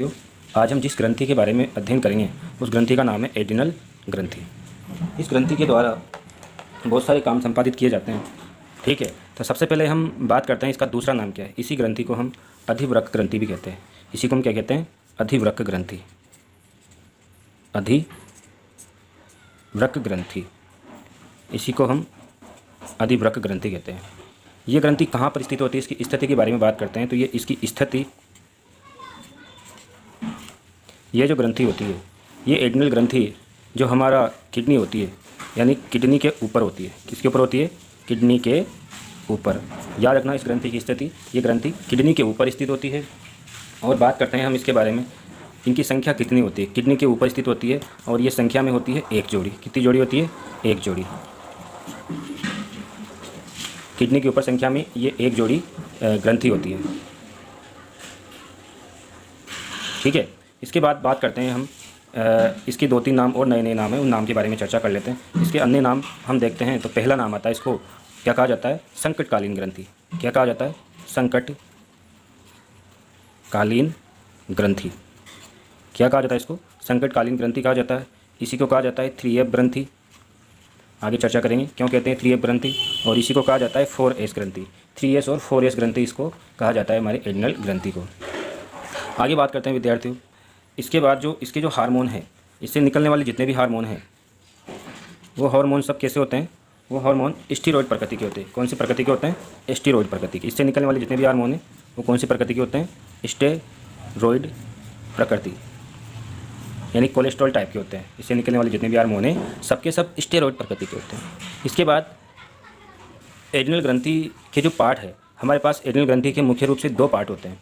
तो आज हम जिस ग्रंथि के बारे में अध्ययन करेंगे उस ग्रंथि का नाम है एड्रिनल ग्रंथि। इस ग्रंथि के द्वारा बहुत सारे काम संपादित किए जाते हैं। ठीक है, तो सबसे पहले हम बात करते हैं इसका दूसरा नाम क्या है। इसी ग्रंथि को हम अधिवृक्क ग्रंथि भी कहते हैं। इसी को हम क्या कहते हैं? अधिवृक्क ग्रंथि। अधिवृक्क ग्रंथि, इसी को हम अधिवृक्क ग्रंथि कहते हैं। ये ग्रंथि कहाँ पर स्थित होती है, इसकी स्थिति के बारे में बात करते हैं। तो ये इसकी स्थिति, ये जो ग्रंथि होती है, ये एड्रिनल ग्रंथि जो हमारा किडनी होती है, यानी किडनी के ऊपर होती है। किसके ऊपर होती है? किडनी के ऊपर। याद रखना इस ग्रंथि की स्थिति, ये ग्रंथि किडनी के ऊपर स्थित होती है। और बात करते हैं हम इसके बारे में, इनकी संख्या कितनी होती है। किडनी के ऊपर स्थित होती है और ये संख्या में होती है एक जोड़ी। कितनी जोड़ी होती है? एक जोड़ी। किडनी के ऊपर संख्या में ये एक जोड़ी ग्रंथि होती है। ठीक है, इसके बाद बात करते हैं हम इसके दो तीन नाम और नए नए नाम हैं, उन नाम के बारे में चर्चा कर लेते हैं। इसके अन्य नाम हम देखते हैं। तो पहला नाम आता है, इसको क्या कहा जाता है? संकटकालीन ग्रंथि। क्या कहा जाता है? संकटकालीन ग्रंथि। क्या कहा जाता है इसको? संकटकालीन ग्रंथि कहा जाता है। इसी को कहा जाता है 3F ग्रंथि। आगे चर्चा करेंगे क्यों कहते हैं 3F ग्रंथि। और इसी को कहा जाता है 4S ग्रंथि। 3S और 4S ग्रंथि इसको कहा जाता है, हमारे एड्रिनल ग्रंथि को। आगे बात करते हैं विद्यार्थियों, इसके बाद जो इसके जो हार्मोन है, इससे निकलने वाले जितने भी हार्मोन हैं, वो हार्मोन सब कैसे होते हैं? वो हार्मोन स्टीरॉयड प्रकृति के होते हैं। कौन सी प्रकृति के होते हैं? स्टीरॉयड प्रकृति के। इससे निकलने वाले जितने भी हार्मोन हैं वो कौन सी प्रकृति के होते हैं? स्टेरॉयड प्रकृति, यानी कोलेस्ट्रॉल टाइप के होते हैं। इससे निकलने वाले जितने भी हार्मोन हैं सबके सब स्टेरॉयड प्रकृति के होते हैं। इसके बाद एड्रिनल ग्रंथि के जो पार्ट है, हमारे पास एड्रिनल ग्रंथि के मुख्य रूप से दो पार्ट होते हैं।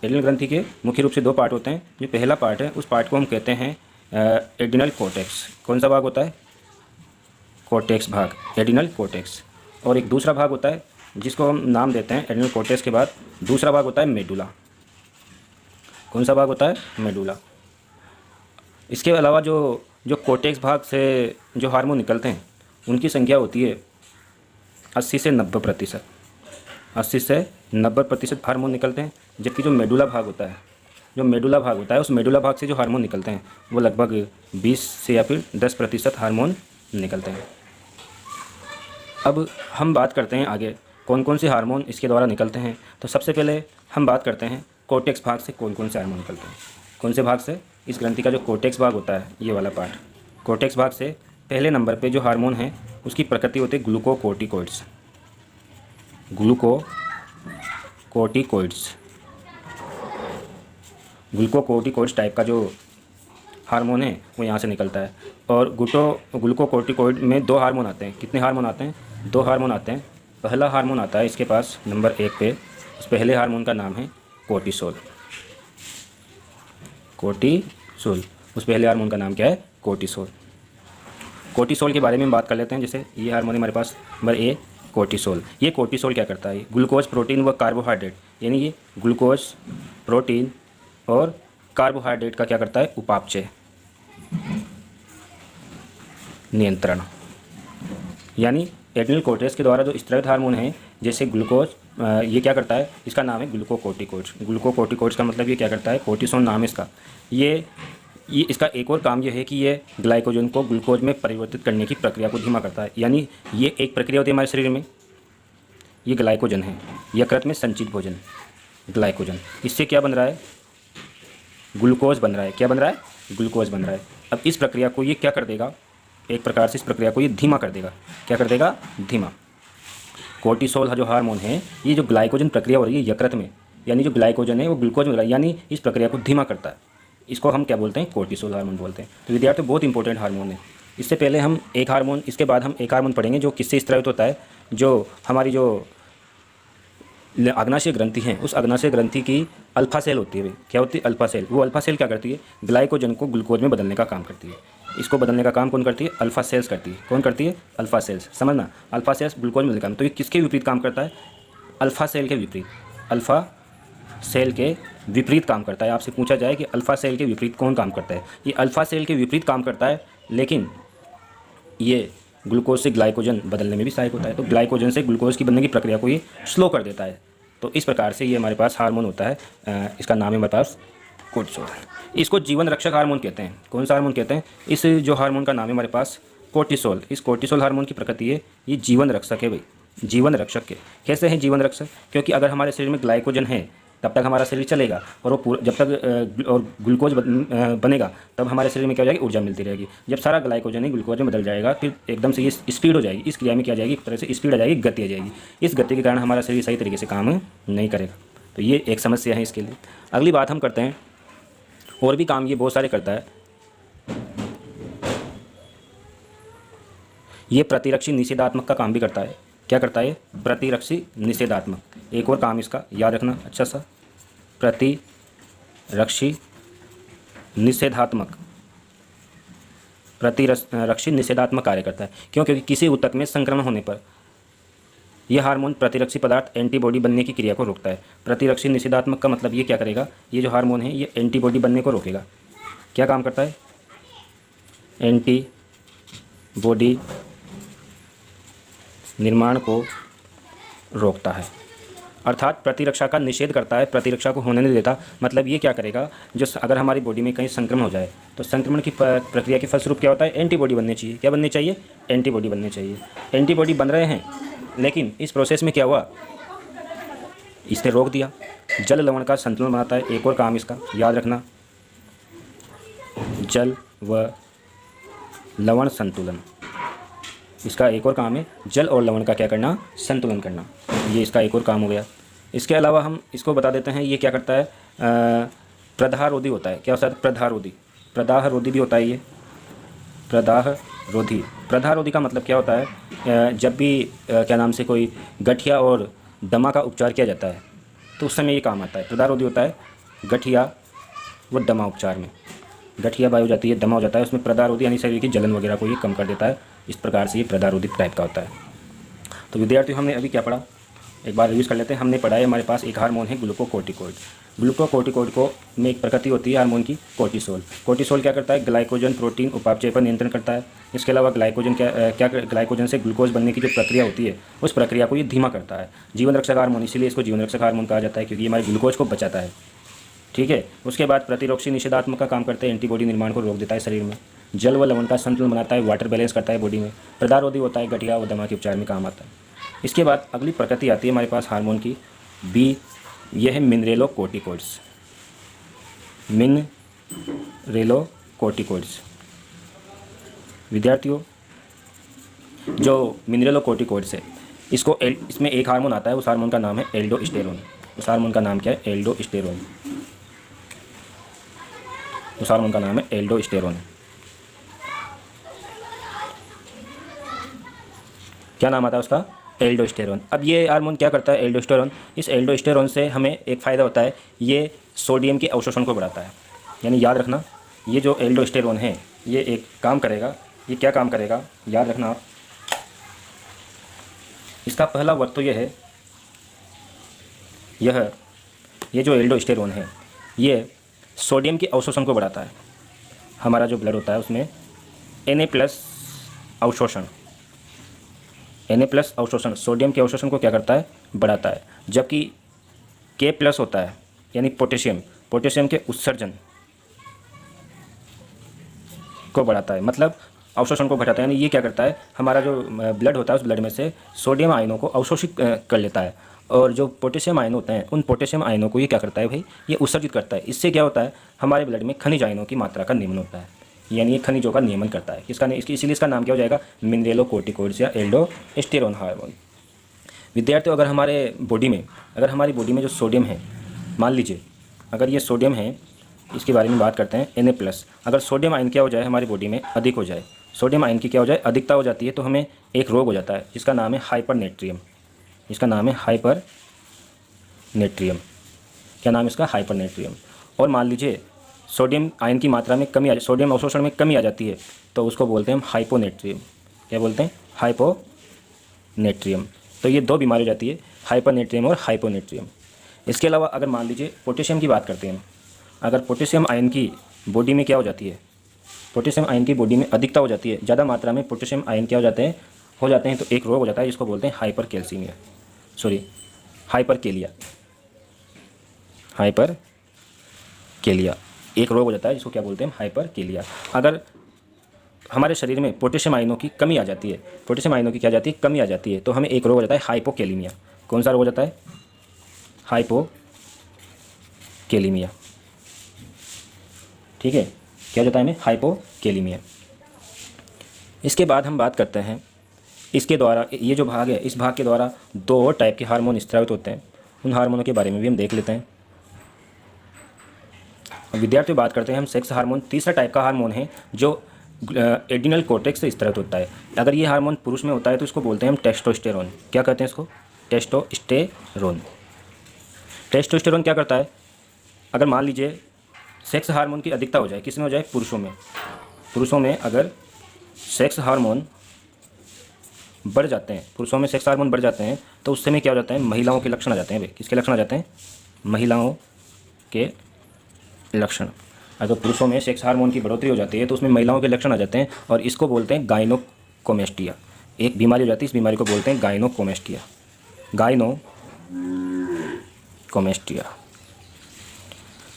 एड्रिनल ग्रंथि के मुख्य रूप से दो पार्ट होते हैं। जो पहला पार्ट है उस पार्ट को हम कहते हैं एड्रिनल कोर्टेक्स। कौन सा भाग होता है? कोर्टेक्स भाग, एड्रिनल कोर्टेक्स। और एक दूसरा भाग होता है जिसको हम नाम देते हैं एड्रिनल कोर्टेक्स के बाद दूसरा भाग होता है मेडुला। कौन सा भाग होता है? मेडुला। इसके अलावा जो जो कोर्टेक्स भाग से जो हार्मोन निकलते हैं उनकी संख्या होती है 80 से 90%। 80 से 90% हार्मोन निकलते हैं। जबकि जो मेडुला भाग होता है, उस मेडुला भाग से जो हार्मोन निकलते हैं वो लगभग 20 से या फिर 10% हार्मोन निकलते हैं। अब हम बात करते हैं आगे कौन कौन से हार्मोन इसके द्वारा निकलते हैं। तो सबसे पहले हम बात करते हैं कोर्टेक्स भाग से कौन कौन से हार्मोन निकलते हैं। कौन से भाग से? इस ग्रंथि का जो कोर्टेक्स भाग होता है, ये वाला पार्ट, कोर्टेक्स भाग से पहले नंबर पे जो हार्मोन है उसकी प्रकृति होती है ग्लूकोकोर्टिकोइड्स। ग्लूकोकोर्टिकोइड्स टाइप का जो हार्मोन है वो यहाँ से निकलता है। और ग्लूकोकोर्टिकोइड में दो हार्मोन आते हैं। कितने हार्मोन आते हैं? दो हार्मोन आते हैं। पहला हार्मोन आता है इसके पास नंबर 1 पे, उस पहले हार्मोन का नाम है कोर्टिसोल। उस पहले हार्मोन का नाम क्या है? कोर्टिसोल। कोर्टिसोल के बारे में बात कर लेते हैं। जैसे ये हार्मोन हमारे पास नंबर A, कोर्टिसोल। ये कोर्टिसोल क्या करता है? ग्लूकोज, प्रोटीन व कार्बोहाइड्रेट, यानी ये ग्लूकोज, प्रोटीन और कार्बोहाइड्रेट का क्या करता है? उपापचय नियंत्रण। यानी एड्रिनल कोर्टेक्स के द्वारा जो स्रावित हार्मोन है जैसे ग्लूकोज, ये क्या करता है? इसका नाम है ग्लूकोकोर्टिकोइड्स। ग्लूकोकोर्टिकोइड्स का मतलब ये क्या करता है? कोर्टिसोल नाम है इसका। ये इसका एक और काम ये है कि ये ग्लाइकोजन को ग्लूकोज में परिवर्तित करने की प्रक्रिया को धीमा करता है। यानी ये एक प्रक्रिया होती है हमारे शरीर में, ये ग्लाइकोजन है, यकृत में संचित भोजन ग्लाइकोजन। इससे क्या बन रहा है? ग्लूकोज बन रहा है। क्या बन रहा है? ग्लूकोज बन रहा है। अब इस प्रक्रिया को ये क्या कर देगा? एक प्रकार से इस प्रक्रिया को ये धीमा कर देगा। क्या कर देगा? धीमा। कोर्टिसोल जो हार्मोन है, ये जो ग्लाइकोजन प्रक्रिया हो रही है यकृत में, यानी जो ग्लाइकोजन है वो ग्लूकोज में हो रहा है, यानी इस प्रक्रिया को धीमा करता है। इसको हम क्या बोलते हैं? कोर्टिसोल हार्मोन बोलते हैं। तो विद्यार्थी बहुत इंपॉर्टेंट हार्मोन है। इससे पहले हम एक हार्मोन, इसके बाद हम एक हार्मोन पढ़ेंगे जो किससे स्रावित होता है, जो हमारी जो अग्नाशय ग्रंथि है, उस अग्नाशय ग्रंथि की अल्फा सेल होती है। क्या होती है? Alpha cell. वो अल्फा सेल क्या करती है? ग्लाइकोजन को ग्लूकोज में बदलने का काम करती है। इसको बदलने का काम कौन करती है? अल्फा सेल्स करती है। कौन करती है? Alpha cells. समझना, अल्फा सेल्स ग्लूकोज में बदलने का काम। तो ये किसके विपरीत काम करता है? अल्फा सेल के विपरीत। अल्फा सेल के विपरीत काम करता है। आपसे पूछा जाए कि अल्फा सेल के विपरीत कौन काम करता है? ये अल्फा सेल के विपरीत काम करता है, लेकिन ये ग्लूकोज से ग्लाइकोजन बदलने में भी सहायक होता है। तो ग्लाइकोजन से ग्लूकोज की बनने की प्रक्रिया को ये स्लो कर देता है। तो इस प्रकार से ये हमारे पास हार्मोन होता है, इसका नाम है हमारे पास कोर्टिसोल। इसको जीवन रक्षक हार्मोन कहते हैं। कौन सा हार्मोन कहते हैं? इस जो हार्मोन का नाम है हमारे पास कोर्टिसोल। इस कोर्टिसोल हार्मोन की प्रकृति है ये जीवन रक्षक है भाई, जीवन रक्षक है। कैसे है जीवन रक्षक? क्योंकि अगर हमारे शरीर में ग्लाइकोजन है तब तक हमारा शरीर चलेगा, और वो पूरा जब तक और ग्लूकोज बनेगा तब हमारे शरीर में क्या हो जाएगी? ऊर्जा मिलती रहेगी। जब सारा ग्लाइकोजन ही ग्लूकोज में बदल जाएगा फिर एकदम से ये स्पीड हो जाएगी, इस क्रिया में क्या आ जाएगी? एक तरह से स्पीड आ जाएगी, गति आ जाएगी। इस गति के कारण हमारा शरीर सही तरीके से काम नहीं करेगा। तो ये एक समस्या है इसके लिए। अगली बात हम करते हैं, और भी काम ये बहुत सारे करता है। ये प्रतिरक्षी निषेधात्मक का काम भी करता है। क्या करता है? प्रतिरक्षी निषेधात्मक। एक और काम इसका याद रखना अच्छा सा, प्रतिरक्षी निषेधात्मक। प्रतिरक्षी निषेधात्मक कार्य करता है। क्यों? क्योंकि किसी ऊतक में संक्रमण होने पर यह हार्मोन प्रतिरक्षी पदार्थ एंटीबॉडी बनने की क्रिया को रोकता है। प्रतिरक्षी निषेधात्मक का मतलब ये क्या करेगा? ये जो हार्मोन है ये एंटीबॉडी बनने को रोकेगा। क्या काम करता है? एंटीबॉडी निर्माण को रोकता है, अर्थात प्रतिरक्षा का निषेध करता है, प्रतिरक्षा को होने नहीं देता। मतलब ये क्या करेगा? जो अगर हमारी बॉडी में कहीं संक्रमण हो जाए तो संक्रमण की प्रक्रिया के फलस्वरूप क्या होता है? एंटीबॉडी बननी चाहिए। क्या बननी चाहिए? एंटीबॉडी बननी चाहिए। एंटीबॉडी बन रहे हैं, लेकिन इस प्रोसेस में क्या हुआ? इसने रोक दिया। जल लवण का संतुलन बनाता है। एक और काम इसका याद रखना, जल व लवण संतुलन। इसका एक और काम है जल और लवण का क्या करना? संतुलन करना। ये इसका एक और काम हो गया। इसके अलावा हम इसको बता देते हैं ये क्या करता है? प्रदाहरोधी होता है। क्या होता है? प्रदाहरोधी। प्रदाहरोधी भी होता है ये, प्रदाहरोधी। प्रदाहरोधी का मतलब क्या होता है? जब भी क्या नाम से कोई गठिया और दमा का उपचार किया जाता है तो उस समय ये काम आता है। प्रदाहरोधी होता है गठिया व दमा उपचार में। गठिया बाई हो जाती है, दमा हो जाता है, उसमें प्रदाहरोधी यानी शरीर की जलन वगैरह को ये कम कर देता है। इस प्रकार से ये प्रदाहरोधी टाइप का होता है। तो विद्यार्थियों, हमने अभी क्या पढ़ा? एक बार रिव्यूज कर लेते हैं। हमने पढ़ा है हमारे पास एक हार्मोन है ग्लूकोकोर्टिकोइड। ग्लूकोकोर्टिकोइड को में एक प्रकृति होती है हार्मोन की कोर्टिसोल। कोर्टिसोल क्या करता है? ग्लाइकोजन प्रोटीन उपापचय पर नियंत्रण करता है। इसके अलावा ग्लाइकोजन ग्लाइकोजन से ग्लूकोज बनने की जो प्रक्रिया होती है उस प्रक्रिया को ये धीमा करता है। जीवन रक्षक हार्मोन, इसीलिए इसको जीवन रक्षक हार्मोन कहा जाता है, क्योंकि हमारे ग्लूकोज को बचाता है। ठीक है। उसके बाद प्रतिरक्षी निषेधात्मक का काम करते हैं, एंटीबॉडी निर्माण को रोक देता है शरीर में। जल व लवण का संतुलन बनाता है, वाटर बैलेंस करता है बॉडी में। प्रदाहरोधी होता है, गठिया व दमा के उपचार में काम आता है। इसके बाद अगली प्रकृति आती है हमारे पास हार्मोन की बी, यह है मिनरेलोकोर्टिकोइड्स। मिनरेलोकोर्टिकोइड्स। विद्यार्थियों, जो मिनरेलोकोर्टिकोइड्स है इसमें एक हार्मोन आता है, उस हार्मोन का नाम है एल्डोस्टेरोन। उस हार्मोन का नाम क्या है? एल्डोस्टेरोन। उस हार्मोन का नाम है एल्डोस्टेरोन। क्या नाम आता है उसका? एल्डोस्टेरोन। अब ये हार्मोन क्या करता है? एल्डोस्टेरोन। इस एल्डोस्टेरोन से हमें एक फ़ायदा होता है, ये सोडियम के अवशोषण को बढ़ाता है। यानी याद रखना, ये जो एल्डोस्टेरोन है ये एक काम करेगा। ये क्या काम करेगा? याद रखना आप। इसका पहला वर्ग तो यह है, ये जो एल्डोस्टेरोन है ये सोडियम के अवशोषण को बढ़ाता है। हमारा जो ब्लड होता है उसमें Na+ अवशोषण, Na+ अवशोषण सोडियम के अवशोषण को क्या करता है? बढ़ाता है। जबकि K+ होता है यानी पोटेशियम के उत्सर्जन को बढ़ाता है, मतलब अवशोषण को घटाता है। यानी ये क्या करता है? हमारा जो ब्लड होता है उस ब्लड में से सोडियम आयनों को अवशोषित कर लेता है, और जो पोटेशियम आयन होते हैं उन पोटेशियम आयनों को ये क्या करता है भाई? ये उत्सर्जित करता है। इससे क्या होता है? हमारे ब्लड में खनिज आयनों की मात्रा का नियमन होता है, यानी ये खनिजों का नियमन करता है। इसीलिए इसका नाम क्या हो जाएगा? मिनरेलोकोर्टिकोइड्स या एल्डोस्टेरोन हार्मोन। विद्यार्थियों, अगर हमारी बॉडी में जो सोडियम है, मान लीजिए अगर ये सोडियम है, इसके बारे में बात करते हैं Na+। अगर सोडियम आयन क्या हो जाए हमारी बॉडी में? अधिक हो जाए। सोडियम आयन की क्या हो जाए? अधिकता हो जाती है, तो हमें एक रोग हो जाता है जिसका नाम है हाइपरनेट्रियम। इसका नाम है हाइपरनेट्रियम। क्या नाम है इसका? हाइपरनेट्रियम। और मान लीजिए सोडियम आयन की मात्रा में कमी सोडियम अवशोषण में कमी आ जाती है तो उसको बोलते हैं हम हाइपोनेट्रियम। क्या बोलते हैं? हाइपोनेट्रियम। तो ये दो बीमारी हो जाती है, हाइपरनेट्रियम और हाइपोनेट्रियम। इसके अलावा अगर मान लीजिए पोटेशियम की बात करते हैं, अगर पोटेशियम आयन की बॉडी में क्या हो जाती है? पोटेशियम आयन की बॉडी में अधिकता हो जाती है, ज़्यादा मात्रा में पोटेशियम आयन क्या हो जाते हैं तो एक रोग हो जाता है जिसको बोलते हैं हाइपरकेलिया। केलिया, एक रोग हो जाता है जिसको क्या बोलते हैं, हाइपरकेलिया। अगर हमारे शरीर में पोटेशियम आयनों की कमी आ जाती है, पोटेशियम आयनों की क्या जाती है, कमी आ जाती है, तो हमें एक रोग हो जाता है हाइपोकेलीमिया। कौन सा रोग हो जाता है, हाइपोकेलीमिया। ठीक है, क्या हो जाता है हमें, हाइपोकेलीमिया। इसके बाद हम बात करते हैं, इसके द्वारा ये जो भाग है, इस भाग के द्वारा 2 और टाइप के हार्मोन स्रावित होते हैं, उन हार्मोनों के बारे में भी हम देख लेते हैं। विद्यार्थियों, बात करते हैं हम सेक्स हार्मोन। तीसरा टाइप का हार्मोन है जो एड्रिनल कोर्टेक्स से स्रावित होता है। अगर ये हार्मोन पुरुष में होता है तो इसको बोलते हैं हम टेस्टोस्टेरोन। क्या कहते हैं इसको, टेस्टोस्टेरोन। टेस्टोस्टेरोन क्या करता है, अगर मान लीजिए सेक्स हार्मोन की अधिकता हो जाए, किस में हो जाए, पुरुषों में अगर सेक्स हार्मोन बढ़ जाते हैं, पुरुषों में सेक्स हार्मोन बढ़ जाते हैं, तो उससे में क्या हो जाता है, महिलाओं के लक्षण आ जाते हैं। भाई किसके लक्षण आ जाते हैं, महिलाओं के लक्षण। अगर पुरुषों में सेक्स हार्मोन की बढ़ोतरी हो जाती है तो उसमें महिलाओं के लक्षण आ जाते हैं, और इसको बोलते हैं गाइनोकोमेस्टिया। एक बीमारी हो जाती है, इस बीमारी को बोलते हैं गाइनोकोमेस्टिया। गाइनोकोमेस्टिया।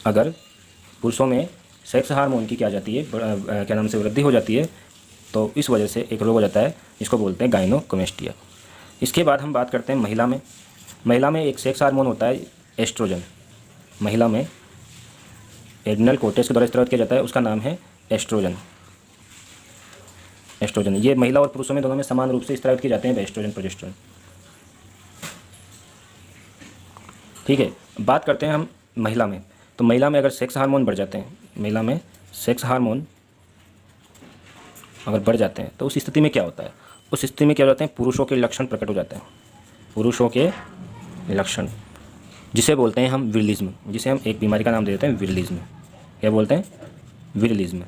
अगर पुरुषों में सेक्स हार्मोन की क्या जाती है, क्या नाम से, वृद्धि हो जाती है, तो इस वजह से एक रोग हो जाता है, इसको बोलते हैं गाइनोकोमेस्टिया। इसके बाद हम बात करते हैं महिला में। महिला में एक सेक्स हार्मोन होता है एस्ट्रोजन। महिला में एड्रिनल कोर्टेक्स के द्वारा स्रावित किया जाता है, उसका नाम है एस्ट्रोजन। एस्ट्रोजन ये महिला और पुरुषों में दोनों में समान रूप से स्रावित किए जाते हैं, एस्ट्रोजन प्रोजेस्टेरोन। ठीक है, बात करते हैं हम महिला में। तो महिला में अगर सेक्स हार्मोन बढ़ जाते हैं, महिला में सेक्स हार्मोन अगर बढ़ जाते हैं, तो उस स्थिति में क्या होता है, उस स्थिति में क्या हो जाते हैं, पुरुषों के लक्षण प्रकट हो जाते हैं। पुरुषों के लक्षण, जिसे बोलते हैं हम विरलिज्म, जिसे हम एक बीमारी का नाम दे देते हैं विरलिज्म। क्या बोलते हैं, विरलिज्म।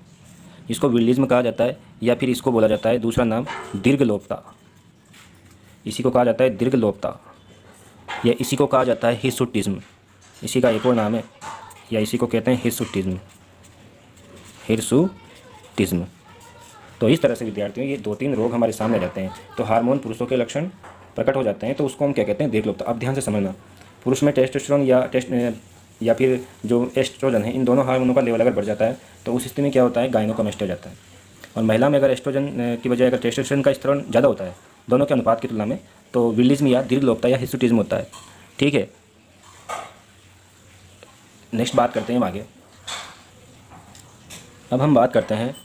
इसको विरलिज्म कहा जाता है, या फिर इसको बोला जाता है दूसरा नाम दीर्घलोपता। इसी को कहा जाता है दीर्घलोपता, या इसी को कहा जाता है हिर्सुटिज्म। इसी का एक और नाम है, या इसी को कहते हैं हिर्सुटिज्म। हिर्सुटिज्म। तो इस तरह से विद्यार्थियों ये 2-3 रोग हमारे सामने रहते हैं। तो हार्मोन पुरुषों के लक्षण प्रकट हो जाते हैं, तो उसको हम क्या कहते हैं, दीर्घलोपता। अब ध्यान से समझना, पुरुष में टेस्टोस्टेरोन या फिर जो एस्ट्रोजन है, इन दोनों हार्मोनों का लेवल अगर बढ़ जाता है, तो उस स्थिति में क्या होता है, गाइनोकोमेस्टिया हो जाता है। और महिला में अगर एस्ट्रोजन की बजाय अगर टेस्टोस्टेरोन का स्तर ज़्यादा होता है, दोनों के अनुपात की तुलना में, तो विरलिज्म या दीर्घलोपता या हिर्सुटिज्म होता है। ठीक है, नेक्स्ट बात करते हैं हम आगे। अब हम बात करते हैं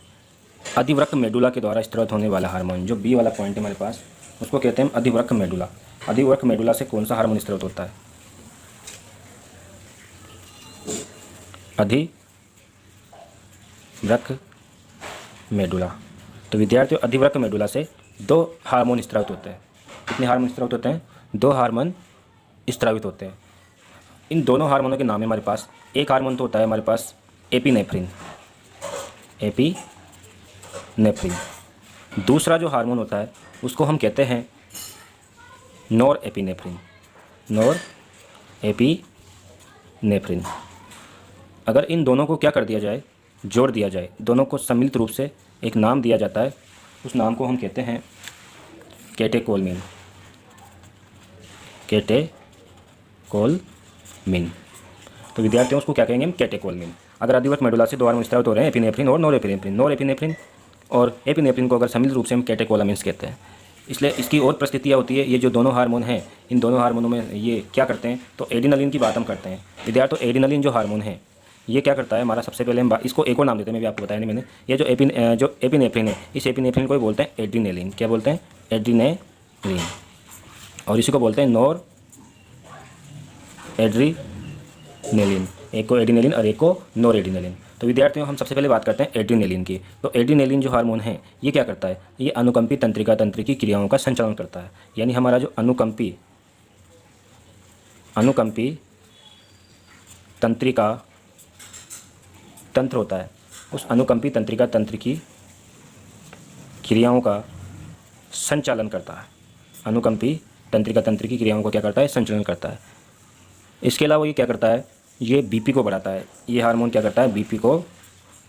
अधिवृक्क मेडुला के द्वारा स्रावित होने वाला हार्मोन। जो बी वाला पॉइंट है हमारे पास, उसको कहते हैं अधिवृक्क मेडुला। अधिवृक्क मेडुला से कौन सा हार्मोन स्रावित होता है, अधिवृक्क मेडुला। तो विद्यार्थियों, अधिवृक्क मेडुला से 2 हार्मोन स्रावित होते हैं। कितने हार्मोन स्रावित होते हैं, 2 हार्मोन स्रावित होते हैं। इन दोनों हार्मोनों के नाम है हमारे पास। एक हार्मोन तो होता है हमारे पास एपिनेफ्रिन। दूसरा जो हार्मोन होता है उसको हम कहते हैं नॉर एपिनेफ्रिन। अगर इन दोनों को क्या कर दिया जाए, जोड़ दिया जाए, दोनों को सम्मिलित रूप से एक नाम दिया जाता है, उस नाम को हम कहते हैं कैटेकोलमिन। तो विद्यार्थियों, उसको क्या कहेंगे हम, कैटेकोलमिन। अगर अधिवृक्क मेडुला से 2 हार्मोन स्रावित हो रहे हैं, एपिनेफ्रिन और नॉरएपिनेफ्रिन और एपिनेफ्रिन को अगर सम्मिलित रूप से हम कैटेकोलमिन्स कहते हैं। इसलिए इसकी और परिस्थितियाँ होती है। ये जो दोनों हार्मोन हैं, इन दोनों हार्मोनों में ये क्या करते हैं, तो एड्रिनलिन की बात हम करते हैं। विद्यार्थियों, एड्रिनलिन जो हार्मोन है, ये क्या करता है हमारा, सबसे पहले हम इसको एक और नाम देते हैं, मैं भी आपको बताया नहीं मैंने। ये जो एपिनेफ्रिन है, इस एपिनेफ्रिन को बोलते हैं एड्रिनेलिन। क्या बोलते हैं, एड्रिनेलिन। और इसी को बोलते हैं नॉर एड्रिनेलिन। एक को एड्रिनेलिन और एक को नॉर एड्रिनेलिन। तो विद्यार्थियों, हम सबसे पहले बात करते हैं एड्रिनेलिन की। तो एड्रिनेलिन जो हार्मोन है, ये क्या करता है, ये अनुकंपी तंत्रिका तंत्र की क्रियाओं का संचालन करता है। यानी हमारा जो अनुकंपी तंत्रिका तंत्र होता है, उस अनुकंपी तंत्रिका तंत्र की क्रियाओं का संचालन करता है। अनुकंपी तंत्रिका तंत्र की क्रियाओं को क्या करता है, संचालन करता है। इसके अलावा ये क्या करता है, ये बीपी को बढ़ाता है। ये हार्मोन क्या करता है, बीपी को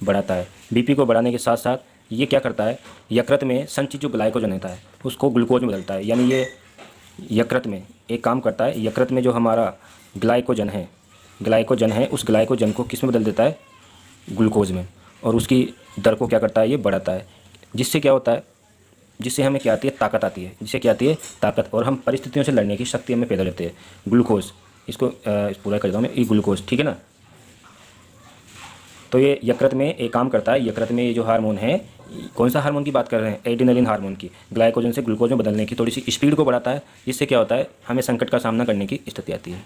बढ़ाता है। बीपी को बढ़ाने के साथ साथ ये क्या करता है, यकृत में संचित जो ग्लाइकोजन होता है उसको ग्लूकोज में बदलता है। यानी ये यकृत में एक काम करता है, यकृत में जो हमारा ग्लाइकोजन है, ग्लाइकोजन है उस ग्लाइकोजन को किस में बदल देता है, ग्लूकोज में, और उसकी दर को क्या करता है, ये बढ़ाता है, जिससे क्या होता है, जिससे हमें क्या आती है, ताकत आती है, जिससे क्या आती है, ताकत, और हम परिस्थितियों से लड़ने की शक्ति हमें पैदा होती है। ग्लूकोज, इसको पूरा कर देता हूँ मैं, ये ग्लूकोज, ठीक है ना। तो ये यकृत में एक काम करता है, यकृत में ये जो हार्मोन है, कौन सा हार्मोन की बात कर रहे हैं, एड्रेनलिन हार्मोन की, ग्लाइकोजन से ग्लूकोज में बदलने की थोड़ी सी स्पीड को बढ़ाता है, जिससे क्या होता है, हमें संकट का सामना करने की स्थिति आती है।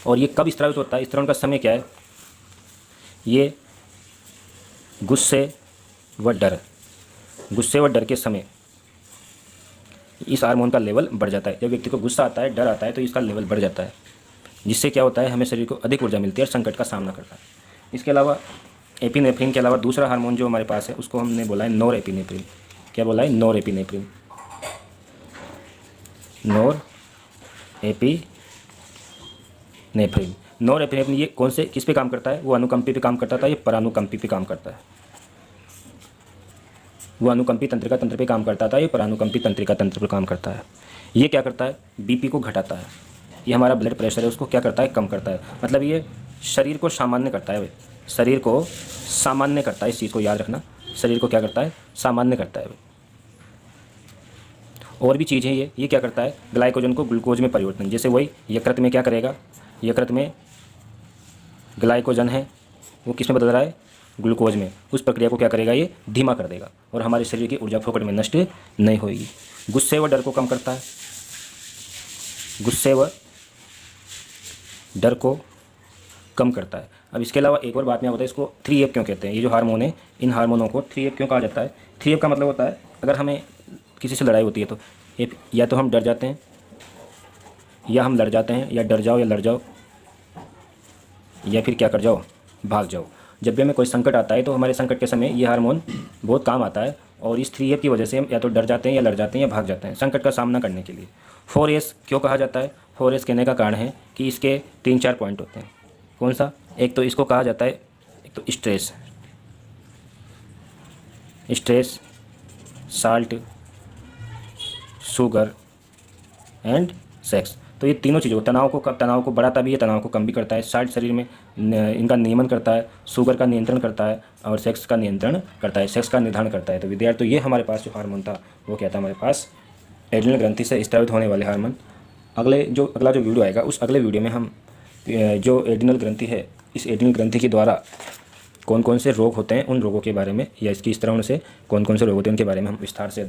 और ये कब स्रावित होता है, स्रावन का समय क्या है, ये गुस्से व डर, गुस्से व डर के समय इस हार्मोन का लेवल बढ़ जाता है। जब व्यक्ति को गुस्सा आता है, डर आता है, तो इसका लेवल बढ़ जाता है, जिससे क्या होता है, हमें शरीर को अधिक ऊर्जा मिलती है और संकट का सामना करता है। इसके अलावा एपिनेफ्रिन के अलावा दूसरा हार्मोन जो हमारे पास है उसको हमने बोला है नोर एपिनेफ्रिन। क्या बोला है, नोर एपिनेफ्रिन, नोर एपिनेफ्रिन। नोर एपिनेफ्रिन ये कौन से, किस पे काम करता है, वो अनुकंपी पे काम करता था, ये परानुकंपी पे काम करता है। वो अनुकंपी तंत्रिका तंत्र पे काम करता था, ये परानुकंपी तंत्रिका तंत्र पर काम करता है। ये क्या करता है, बीपी को घटाता है, ये हमारा ब्लड प्रेशर है उसको क्या करता है, कम करता है, मतलब ये शरीर को सामान्य करता है, शरीर को सामान्य करता है, इस चीज़ को याद रखना, शरीर को क्या करता है, सामान्य करता है। और भी चीज़ें ये क्या करता है, ग्लाइकोजन को ग्लूकोज में परिवर्तन, जैसे वही यकृत में क्या करेगा, यकृत में ग्लाइकोजन है वो किस में बदल रहा है, ग्लूकोज में, उस प्रक्रिया को क्या करेगा, ये धीमा कर देगा और हमारे शरीर की ऊर्जा फोकट में नष्ट नहीं होगी। गुस्से व डर को कम करता है, गुस्से व डर को कम करता है। अब इसके अलावा एक और बात मैं बताऊँ, इसको 3F क्यों कहते हैं, ये जो हार्मोन है, इन हार्मोनों को 3F क्यों कहा जाता है। 3F का मतलब होता है, अगर हमें किसी से लड़ाई होती है तो या तो हम डर जाते हैं, या हम लड़ जाते हैं, या डर जाओ या लड़ जाओ, या फिर क्या कर जाओ, भाग जाओ। जब भी हमें कोई संकट आता है तो हमारे संकट के समय ये हार्मोन बहुत काम आता है, और इस 3F की वजह से हम या तो डर जाते हैं, या लड़ जाते हैं, या भाग जाते हैं संकट का सामना करने के लिए। 4S क्यों कहा जाता है, 4S कहने का कारण है कि इसके 3-4 पॉइंट होते हैं। कौन सा, एक तो इसको कहा जाता है, एक तो stress, salt, sugar and sex. तो ये तीनों चीज़ों, तनाव को बढ़ाता भी है, तनाव को कम भी करता है। साल्ट शरीर में इनका नियमन करता है, शुगर का नियंत्रण करता है, और सेक्स का नियंत्रण करता है, सेक्स का निर्धारण करता है। तो विद्यार्थी, तो ये हमारे पास जो हार्मोन था वो क्या था, हमारे पास एड्रेनल ग्रंथि से स्रावित होने वाले हार्मोन। अगला जो वीडियो आएगा, उस अगले वीडियो में हम जो एड्रेनल ग्रंथि है, इस एड्रेनल ग्रंथि के द्वारा कौन कौन से रोग होते हैं, उन रोगों के बारे में, या इसकी स्रावन से कौन कौन से रोग होते हैं उनके बारे में हम विस्तार से